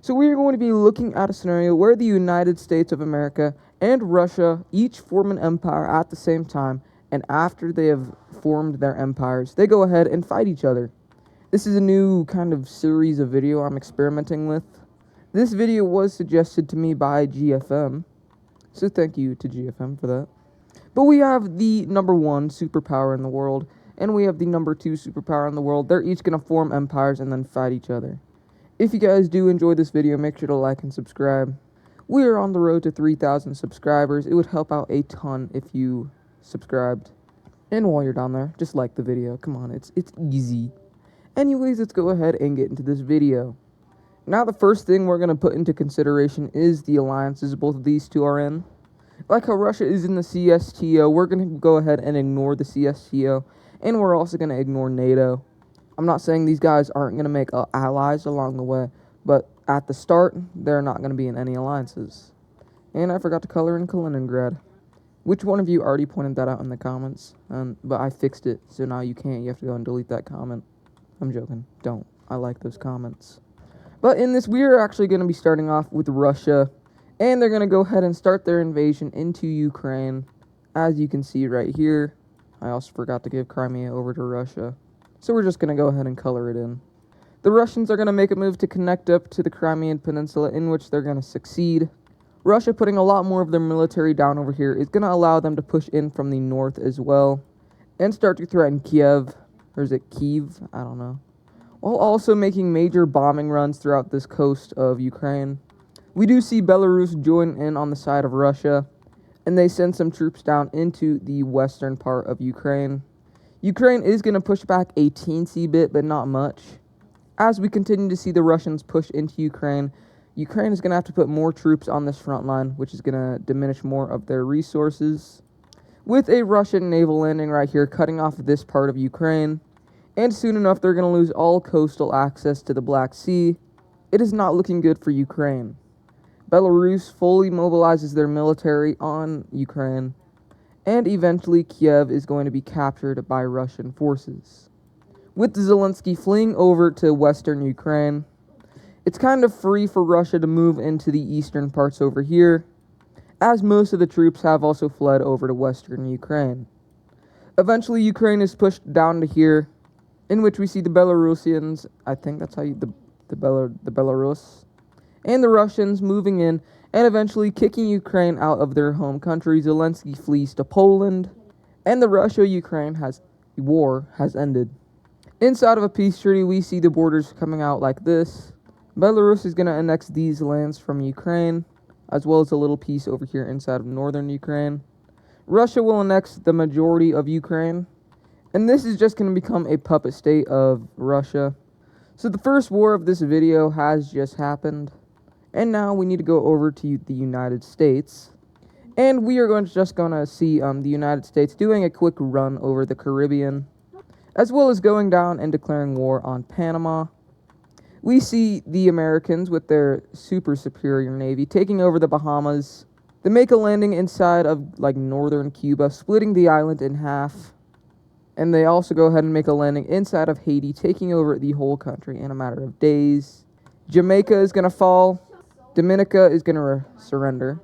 So we are going to be looking at a scenario where the United States of America and Russia each form an empire at the same time, and after they have formed their empires, they go ahead and fight each other. This is a new kind of series of video I'm experimenting with. This video was suggested to me by GFM, so thank you to GFM for that. But we have the number 1 superpower in the world, and we have the number 2 superpower in the world. They're each going to form empires and then fight each other. If you guys do enjoy this video, make sure to like and subscribe. We are on the road to 3,000 subscribers. It would help out a ton if you subscribed. And while you're down there, just like the video. Come on, it's easy. Anyways, let's go ahead and get into this video. Now, the first thing we're going to put into consideration is the alliances both of these two are in. Like how Russia is in the CSTO, we're going to go ahead and ignore the CSTO. And we're also going to ignore NATO. I'm not saying these guys aren't going to make allies along the way, but at the start, they're not going to be in any alliances. And I forgot to color in Kaliningrad. Which one of you already pointed that out in the comments? But I fixed it, so now you can't. You have to go and delete that comment. I'm joking. Don't. I like those comments. But in this, we are actually going to be starting off with Russia, and they're going to go ahead and start their invasion into Ukraine, as you can see right here. I also forgot to give Crimea over to Russia. So we're just going to go ahead and color it in. The Russians are going to make a move to connect up to the Crimean Peninsula, in which they're going to succeed. Russia putting a lot more of their military down over here is going to allow them to push in from the north as well, and start to threaten Kiev, or is it Kiev? I don't know. While also making major bombing runs throughout this coast of Ukraine. We do see Belarus join in on the side of Russia, and they send some troops down into the western part of Ukraine. Ukraine is going to push back a teensy bit, but not much. As we continue to see the Russians push into Ukraine, Ukraine is going to have to put more troops on this front line, which is going to diminish more of their resources. With a Russian naval landing right here, cutting off this part of Ukraine. And soon enough, they're going to lose all coastal access to the Black Sea. It is not looking good for Ukraine. Belarus fully mobilizes their military on Ukraine. And eventually, Kiev is going to be captured by Russian forces. With Zelensky fleeing over to western Ukraine, it's kind of free for Russia to move into the eastern parts over here, as most of the troops have also fled over to western Ukraine. Eventually, Ukraine is pushed down to here, in which we see the Belarusians, I think that's how you, the Belarus, and the Russians moving in, and eventually kicking Ukraine out of their home country. Zelensky flees to Poland, and the Russia-Ukraine war has ended. Inside of a peace treaty, we see the borders coming out like this. Belarus is going to annex these lands from Ukraine, as well as a little piece over here inside of northern Ukraine. Russia will annex the majority of Ukraine, and this is just going to become a puppet state of Russia. So the first war of this video has just happened. And now we need to go over to the United States. And we are just going to see the United States doing a quick run over the Caribbean, as well as going down and declaring war on Panama. We see the Americans with their super superior navy taking over the Bahamas. They make a landing inside of northern Cuba, splitting the island in half. And they also go ahead and make a landing inside of Haiti, taking over the whole country in a matter of days. Jamaica is going to fall. Dominica is going to surrender.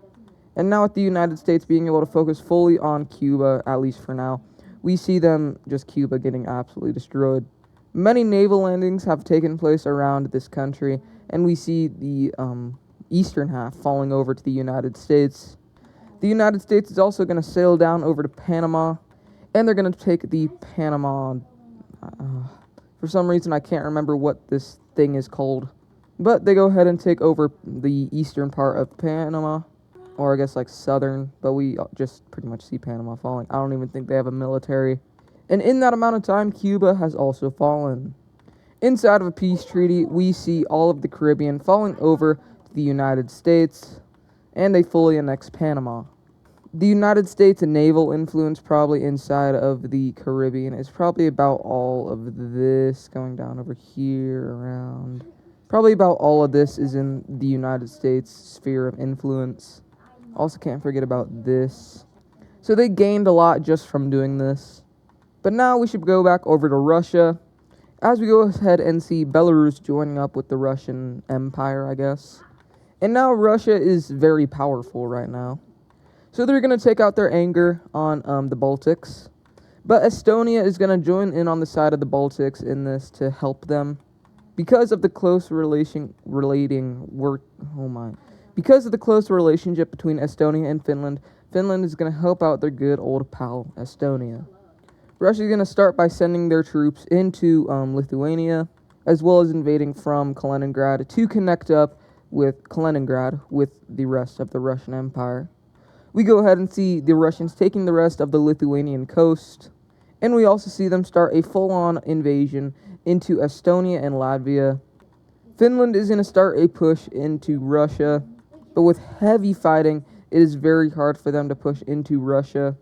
And now with the United States being able to focus fully on Cuba, at least for now, we see them, just Cuba, getting absolutely destroyed. Many naval landings have taken place around this country, and we see the eastern half falling over to the United States. The United States is also going to sail down over to Panama, and they're going to take the Panama... for some reason, I can't remember what this thing is called. But they go ahead and take over the eastern part of Panama, or I guess southern, but we just pretty much see Panama falling. I don't even think they have a military. And in that amount of time, Cuba has also fallen. Inside of a peace treaty, we see all of the Caribbean falling over to the United States, and they fully annex Panama. The United States naval influence probably inside of the Caribbean is probably about all of this going down over here around... Probably about all of this is in the United States sphere of influence. Also can't forget about this. So they gained a lot just from doing this. But now we should go back over to Russia. As we go ahead and see Belarus joining up with the Russian Empire, I guess. And now Russia is very powerful right now. So they're going to take out their anger on the Baltics. But Estonia is going to join in on the side of the Baltics in this to help them. Because of the close Because of the close relationship between Estonia and Finland, Finland is going to help out their good old pal, Estonia. Russia is going to start by sending their troops into Lithuania, as well as invading from Kaliningrad to connect up with Kaliningrad with the rest of the Russian Empire. We go ahead and see the Russians taking the rest of the Lithuanian coast, and we also see them start a full-on invasion into Estonia and Latvia. Finland is going to start a push into Russia, but with heavy fighting, it is very hard for them to push into Russia.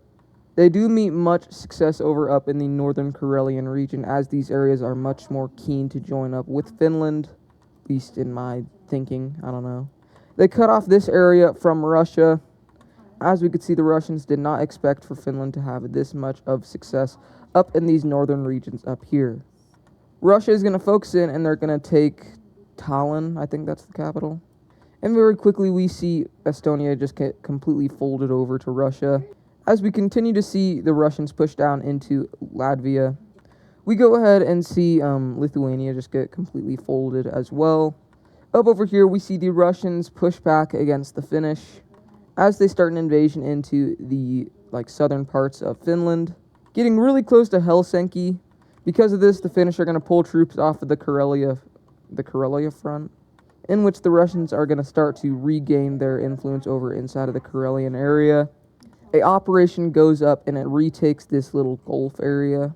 They do meet much success over up in the northern Karelian region, as these areas are much more keen to join up with Finland, at least in my thinking, I don't know. They cut off this area from Russia. As we could see, the Russians did not expect for Finland to have this much of success up in these northern regions up here. Russia is going to focus in, and they're going to take Tallinn, I think that's the capital. And very quickly we see Estonia just get completely folded over to Russia. As we continue to see the Russians push down into Latvia, we go ahead and see Lithuania just get completely folded as well. Up over here, we see the Russians push back against the Finnish as they start an invasion into the southern parts of Finland, getting really close to Helsinki. Because of this, the Finnish are going to pull troops off of the Karelia front, in which the Russians are going to start to regain their influence over inside of the Karelian area. A operation goes up and it retakes this little Gulf area.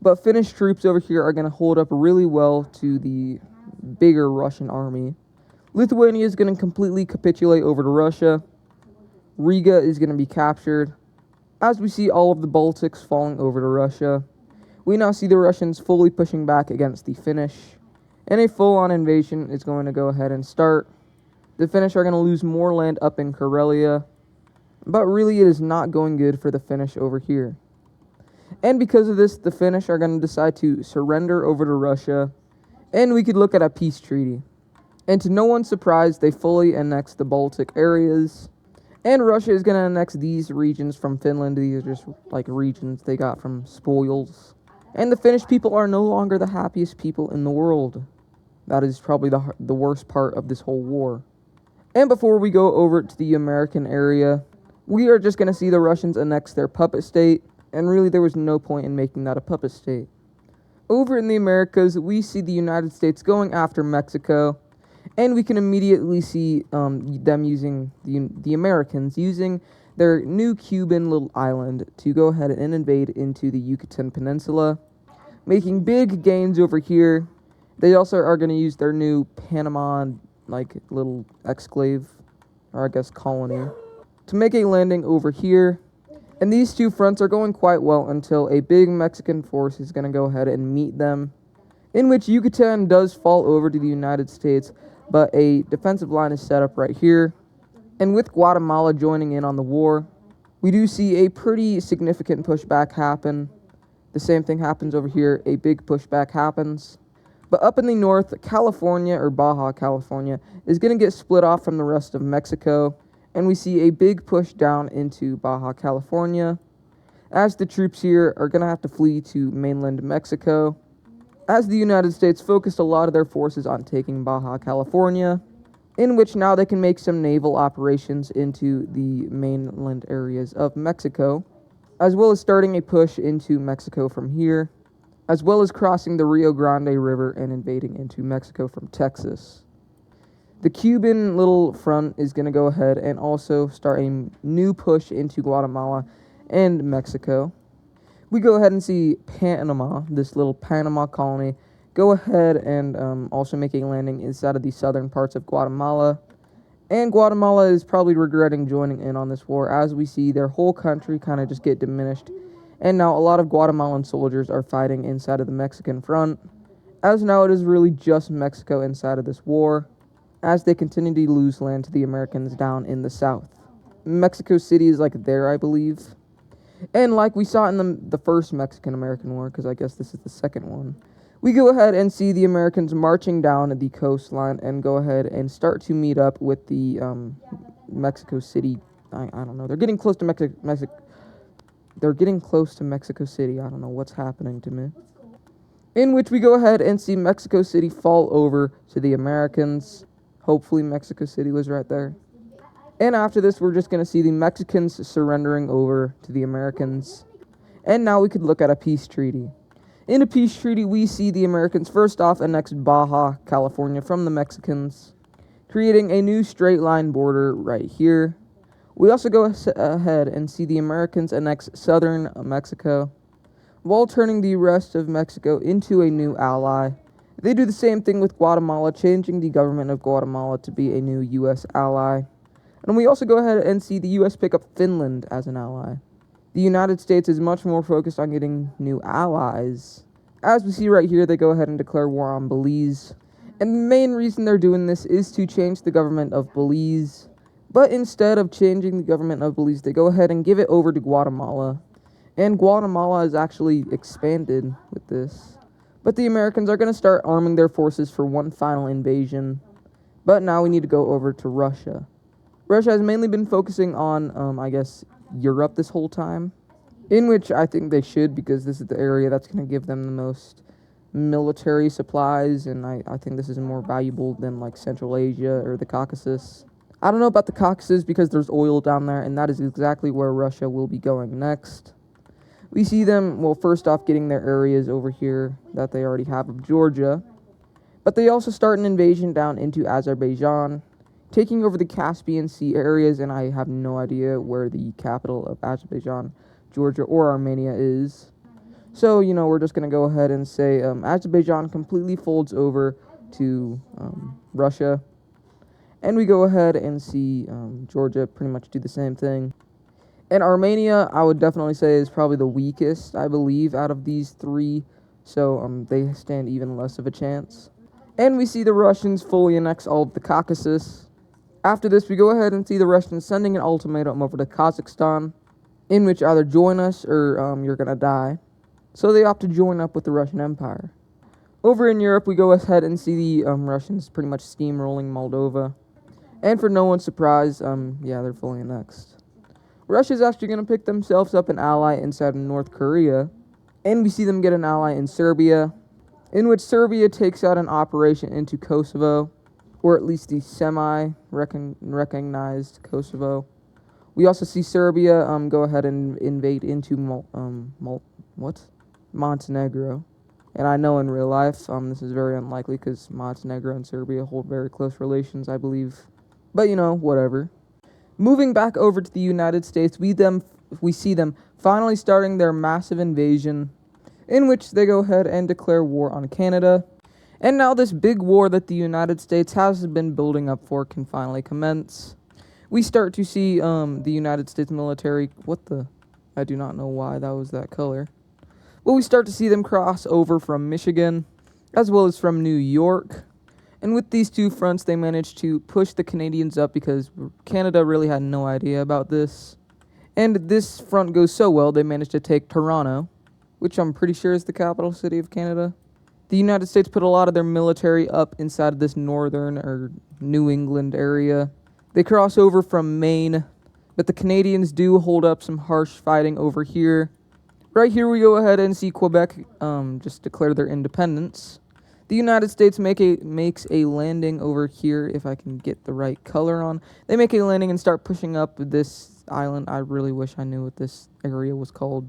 But Finnish troops over here are going to hold up really well to the bigger Russian army. Lithuania is going to completely capitulate over to Russia. Riga is going to be captured. As we see all of the Baltics falling over to Russia, we now see the Russians fully pushing back against the Finnish. And a full-on invasion is going to go ahead and start. The Finnish are going to lose more land up in Karelia. But really, it is not going good for the Finnish over here. And because of this, the Finnish are going to decide to surrender over to Russia, and we could look at a peace treaty. And to no one's surprise, they fully annex the Baltic areas, and Russia is going to annex these regions from Finland. These are just regions they got from spoils. And the Finnish people are no longer the happiest people in the world. That is probably the worst part of this whole war. And before we go over to the American area, we are just going to see the Russians annex their puppet state, and really there was no point in making that a puppet state. Over in the Americas, we see the United States going after Mexico, and we can immediately see them using, the Americans using their new Cuban little island to go ahead and invade into the Yucatan Peninsula, making big gains over here. They also are going to use their new Panama, little exclave, or I guess colony, to make a landing over here. And these two fronts are going quite well until a big Mexican force is going to go ahead and meet them, in which Yucatan does fall over to the United States, but a defensive line is set up right here. And with Guatemala joining in on the war, we do see a pretty significant pushback happen. The same thing happens over here. A big pushback happens. But up in the north, California, or Baja California, is going to get split off from the rest of Mexico. And we see a big push down into Baja California, as the troops here are going to have to flee to mainland Mexico, as the United States focused a lot of their forces on taking Baja California, in which now they can make some naval operations into the mainland areas of Mexico, as well as starting a push into Mexico from here, as well as crossing the Rio Grande River and invading into Mexico from Texas. The Cuban little front is going to go ahead and also start a new push into Guatemala and Mexico. We go ahead and see Panama, this little Panama colony, go ahead and also make a landing inside of the southern parts of Guatemala. And Guatemala is probably regretting joining in on this war, as we see their whole country kind of just get diminished. And now a lot of Guatemalan soldiers are fighting inside of the Mexican front, as now it is really just Mexico inside of this war, as they continue to lose land to the Americans down in the south. Mexico City is there, I believe. And like we saw in the first Mexican-American War, because I guess this is the second one, We go ahead and see the Americans marching down the coastline and go ahead and start to meet up with the Mexico City. I don't know. They're getting close to They're getting close to Mexico City. I don't know what's happening to me. In which we go ahead and see Mexico City fall over to the Americans. Hopefully Mexico City was right there. And after this, we're just going to see the Mexicans surrendering over to the Americans. And now we could look at a peace treaty. In a peace treaty, we see the Americans first off annex Baja California from the Mexicans, creating a new straight line border right here. We also go ahead and see the Americans annex southern Mexico, while turning the rest of Mexico into a new ally. They do the same thing with Guatemala, changing the government of Guatemala to be a new U.S. ally. And we also go ahead and see the U.S. pick up Finland as an ally. The United States is much more focused on getting new allies. As we see right here, they go ahead and declare war on Belize. And the main reason they're doing this is to change the government of Belize. But instead of changing the government of Belize, they go ahead and give it over to Guatemala. And Guatemala has actually expanded with this. But the Americans are going to start arming their forces for one final invasion. But now we need to go over to Russia. Russia has mainly been focusing on, Europe this whole time, in which I think they should, because this is the area that's going to give them the most military supplies, and I think this is more valuable than like Central Asia or the Caucasus. I don't know about the Caucasus because there's oil down there, and that is exactly where Russia will be going next. We see them, well, first off getting their areas over here that they already have of Georgia, but they also start an invasion down into Azerbaijan, taking over the Caspian Sea areas, and I have no idea where the capital of Azerbaijan, Georgia, or Armenia is. So, we're just going to go ahead and say Azerbaijan completely folds over to Russia. And we go ahead and see Georgia pretty much do the same thing. And Armenia, I would definitely say, is probably the weakest, I believe, out of these three. So they stand even less of a chance. And we see the Russians fully annex all of the Caucasus. After this, we go ahead and see the Russians sending an ultimatum over to Kazakhstan, in which either join us or you're going to die. So they opt to join up with the Russian Empire. Over in Europe, we go ahead and see the Russians pretty much steamrolling Moldova. And for no one's surprise, they're fully annexed. Russia's actually going to pick themselves up an ally inside of North Korea. And we see them get an ally in Serbia, in which Serbia takes out an operation into Kosovo, or at least the semi-recognized Kosovo. We also see Serbia go ahead and invade into Montenegro. And I know in real life this is very unlikely because Montenegro and Serbia hold very close relations, I believe. But, whatever. Moving back over to the United States, we see them finally starting their massive invasion, in which they go ahead and declare war on Canada. And now this big war that the United States has been building up for can finally commence. We start to see the United States military... I do not know why that was that color. But we start to see them cross over from Michigan, as well as from New York. And with these two fronts, they managed to push the Canadians up because Canada really had no idea about this. And this front goes so well, they managed to take Toronto, which I'm pretty sure is the capital city of Canada. The United States put a lot of their military up inside of this northern or New England area. They cross over from Maine, but the Canadians do hold up some harsh fighting over here. Right here we go ahead and see Quebec just declare their independence. The United States makes a landing over here, if I can get the right color on. They make a landing and start pushing up this island. I really wish I knew what this area was called.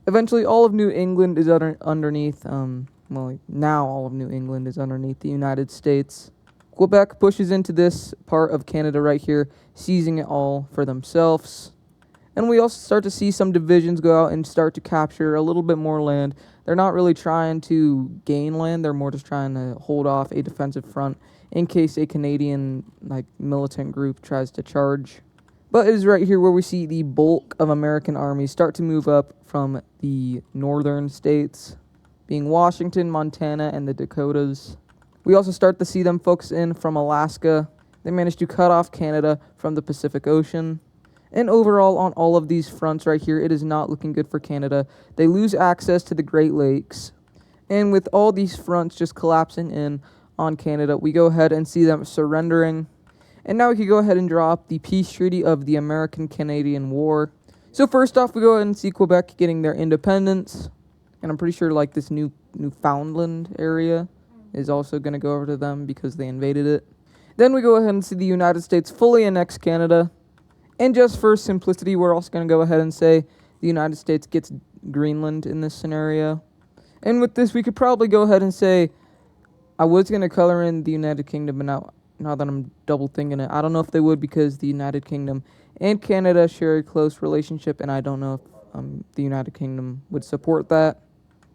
Eventually all of New England is underneath... now all of New England is underneath the United States. Quebec pushes into this part of Canada right here, seizing it all for themselves. And we also start to see some divisions go out and start to capture a little bit more land. They're not really trying to gain land, they're more just trying to hold off a defensive front in case a Canadian militant group tries to charge. But it is right here where we see the bulk of American armies start to move up from the northern states, being Washington, Montana, and the Dakotas. We also start to see them focus in from Alaska. They managed to cut off Canada from the Pacific Ocean. And overall, on all of these fronts right here, it is not looking good for Canada. They lose access to the Great Lakes. And with all these fronts just collapsing in on Canada, we go ahead and see them surrendering. And now we can go ahead and draw up the peace treaty of the American-Canadian War. So first off, we go ahead and see Quebec getting their independence. And I'm pretty sure like this Newfoundland area is also going to go over to them because they invaded it. Then we go ahead and see the United States fully annex Canada. And just for simplicity, we're also going to go ahead and say the United States gets Greenland in this scenario. And with this, we could probably go ahead and say, I was going to color in the United Kingdom, but now that I'm double thinking it, I don't know if they would because the United Kingdom and Canada share a close relationship, and I don't know if the United Kingdom would support that.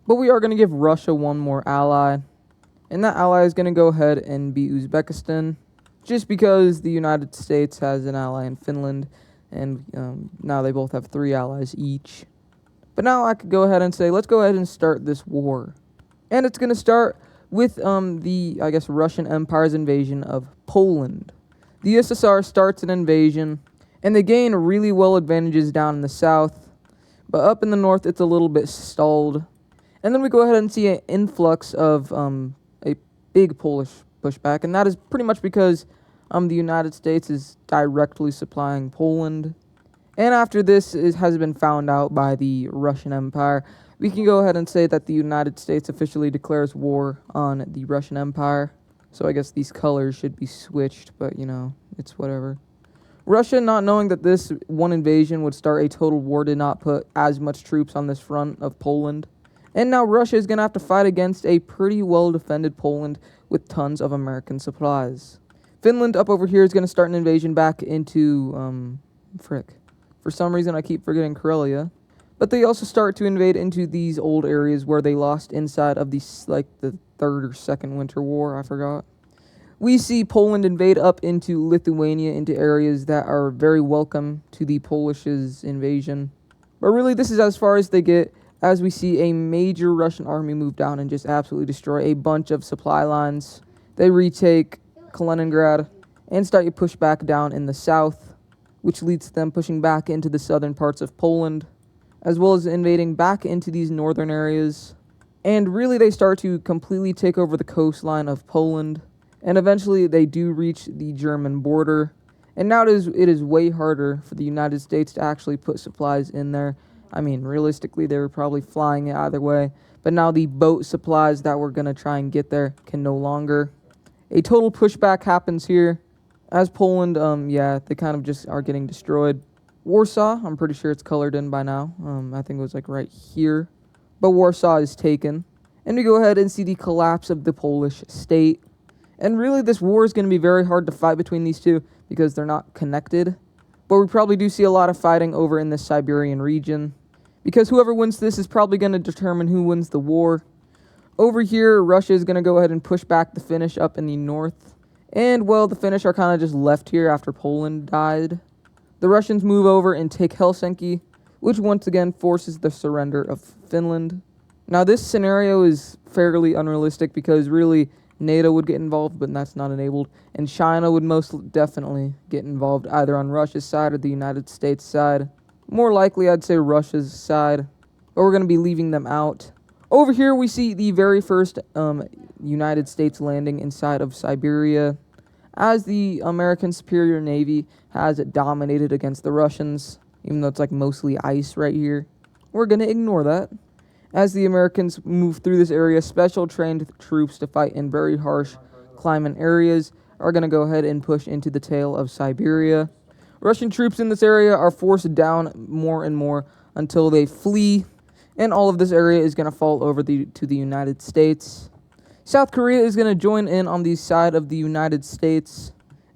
But we are going to give Russia one more ally, and that ally is going to go ahead and be Uzbekistan, just because the United States has an ally in Finland, and now they both have 3 allies each. But now I could go ahead and say, let's go ahead and start this war. And it's going to start with the, I guess, Russian Empire's invasion of Poland. The USSR starts an invasion, and they gain really well advantages down in the south, but up in the north it's a little bit stalled. And then we go ahead and see an influx of a big Polish pushback, and that is pretty much because the United States is directly supplying Poland. And after this has been found out by the Russian Empire, we can go ahead and say that the United States officially declares war on the Russian Empire. So I guess these colors should be switched, but, you know, it's whatever. Russia, not knowing that this one invasion would start a total war, did not put as much troops on this front of Poland. And now Russia is going to have to fight against a pretty well-defended Poland with tons of American supplies. Finland, up over here, is going to start an invasion back into, For some reason, I keep forgetting Karelia. But they also start to invade into these old areas where they lost inside of the Third or Second Winter War, I forgot. We see Poland invade up into Lithuania, into areas that are very welcome to the Polish's invasion. But really, this is as far as they get, as we see a major Russian army move down and just absolutely destroy a bunch of supply lines. They retake Kaliningrad and start to push back down in the south, which leads to them pushing back into the southern parts of Poland, as well as invading back into these northern areas. And really, they start to completely take over the coastline of Poland, and eventually they do reach the German border. And now it is way harder for the United States to actually put supplies in there. I mean, realistically, they were probably flying it either way, but now the boat supplies that were going to try and get there can no longer. A total pushback happens here, as Poland, they kind of just are getting destroyed. Warsaw, I'm pretty sure it's colored in by now. I think it was like right here. But Warsaw is taken. And we go ahead and see the collapse of the Polish state. And really, this war is going to be very hard to fight between these two because they're not connected. But we probably do see a lot of fighting over in the Siberian region, because whoever wins this is probably going to determine who wins the war. Over here, Russia is going to go ahead and push back the Finnish up in the north. And, well, the Finnish are kind of just left here after Poland died. The Russians move over and take Helsinki, which once again forces the surrender of Finland. Now, this scenario is fairly unrealistic because really NATO would get involved, but that's not enabled. And China would most definitely get involved either on Russia's side or the United States side. More likely, I'd say Russia's side, but we're going to be leaving them out. Over here, we see the very first United States landing inside of Siberia, as the American Superior Navy has dominated against the Russians, even though it's like mostly ice right here. We're going to ignore that. As the Americans move through this area, special trained troops to fight in very harsh climate areas are going to go ahead and push into the tail of Siberia. Russian troops in this area are forced down more and more until they flee, and all of this area is going to fall over to the United States. South Korea is going to join in on the side of the United States.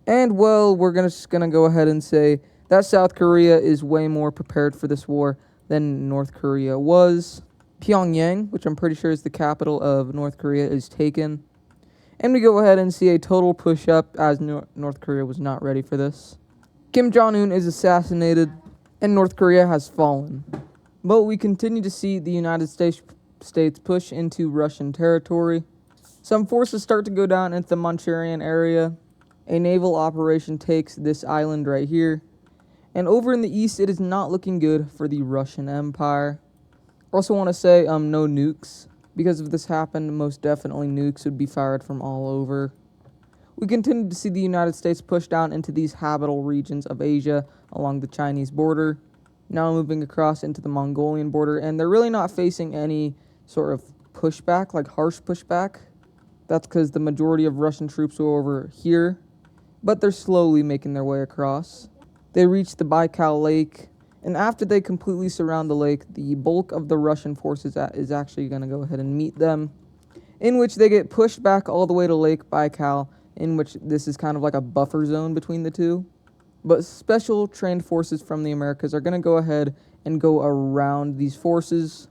And, well, we're just going to go ahead and say that South Korea is way more prepared for this war than North Korea was. Pyongyang, which I'm pretty sure is the capital of North Korea, is taken. And we go ahead and see a total push-up as North Korea was not ready for this. Kim Jong-un is assassinated, and North Korea has fallen. But we continue to see the United States push into Russian territory. Some forces start to go down into the Manchurian area. A naval operation takes this island right here. And over in the east, it is not looking good for the Russian Empire. Also want to say no nukes. Because if this happened, most definitely nukes would be fired from all over. We continue to see the United States push down into these habitable regions of Asia along the Chinese border, now moving across into the Mongolian border, and they're really not facing any sort of pushback, like harsh pushback. That's because the majority of Russian troops are over here, but they're slowly making their way across. They reach the Baikal Lake, and after they completely surround the lake, the bulk of the Russian forces is actually going to go ahead and meet them, in which they get pushed back all the way to Lake Baikal, in which this is kind of like a buffer zone between the two. But special trained forces from the Americas are going to go ahead and go around these forces,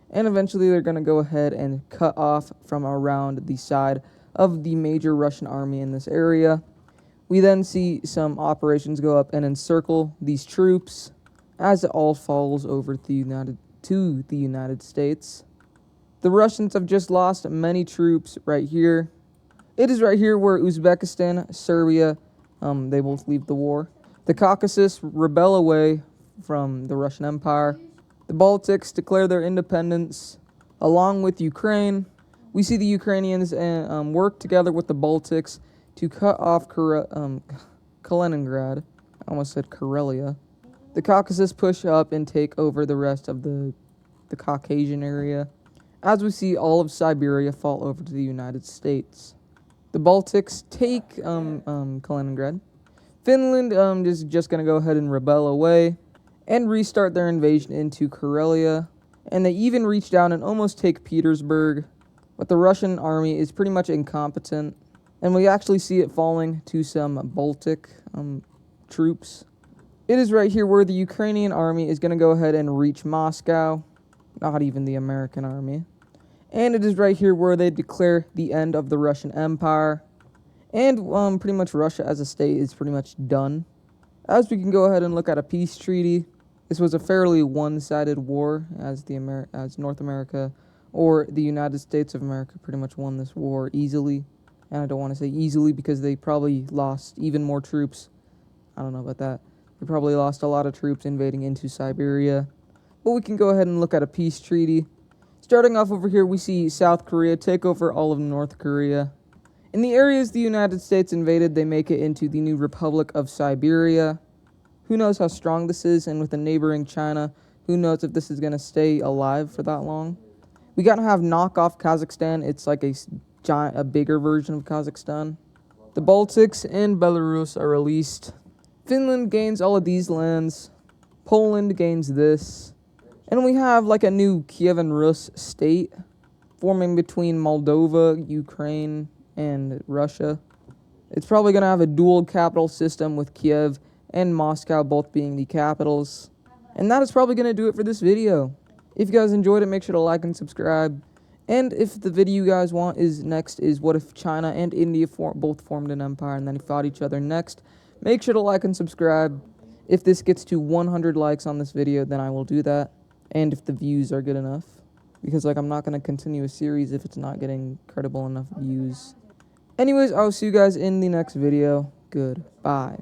and eventually they're going to go ahead and cut off from around the side of the major Russian army in this area. We then see some operations go up and encircle these troops as it all falls over to the United States. The Russians have just lost many troops right here. It is right here where Uzbekistan, Serbia, they both leave the war. The Caucasus rebel away from the Russian Empire. The Baltics declare their independence along with Ukraine. We see the Ukrainians work together with the Baltics to cut off Kaliningrad. I almost said Karelia. The Caucasus push up and take over the rest of the Caucasian area, as we see all of Siberia fall over to the United States. The Baltics take Kaliningrad. Finland is just going to go ahead and rebel away and restart their invasion into Karelia. And they even reach down and almost take Petersburg. But the Russian army is pretty much incompetent. And we actually see it falling to some Baltic troops. It is right here where the Ukrainian army is going to go ahead and reach Moscow. Not even the American army. And it is right here where they declare the end of the Russian Empire. And pretty much Russia as a state is pretty much done. As we can go ahead and look at a peace treaty, this was a fairly one-sided war, as North America or the United States of America pretty much won this war easily. And I don't want to say easily because they probably lost even more troops. I don't know about that. They probably lost a lot of troops invading into Siberia. But we can go ahead and look at a peace treaty. Starting off over here, we see South Korea take over all of North Korea. In the areas the United States invaded, they make it into the new Republic of Siberia. Who knows how strong this is, and with the neighboring China, who knows if this is going to stay alive for that long. We got to have knockoff Kazakhstan. It's like a bigger version of Kazakhstan. The Baltics and Belarus are released. Finland gains all of these lands. Poland gains this. And we have like a new Kievan Rus state forming between Moldova, Ukraine, and Russia. It's probably going to have a dual capital system with Kiev and Moscow both being the capitals. And that is probably going to do it for this video. If you guys enjoyed it, make sure to like and subscribe. And if the video you guys want is next is what if China and India both formed an empire and then fought each other next, make sure to like and subscribe. If this gets to 100 likes on this video, then I will do that. And if the views are good enough. Because I'm not going to continue a series if it's not getting credible enough views. Anyways, I will see you guys in the next video. Goodbye.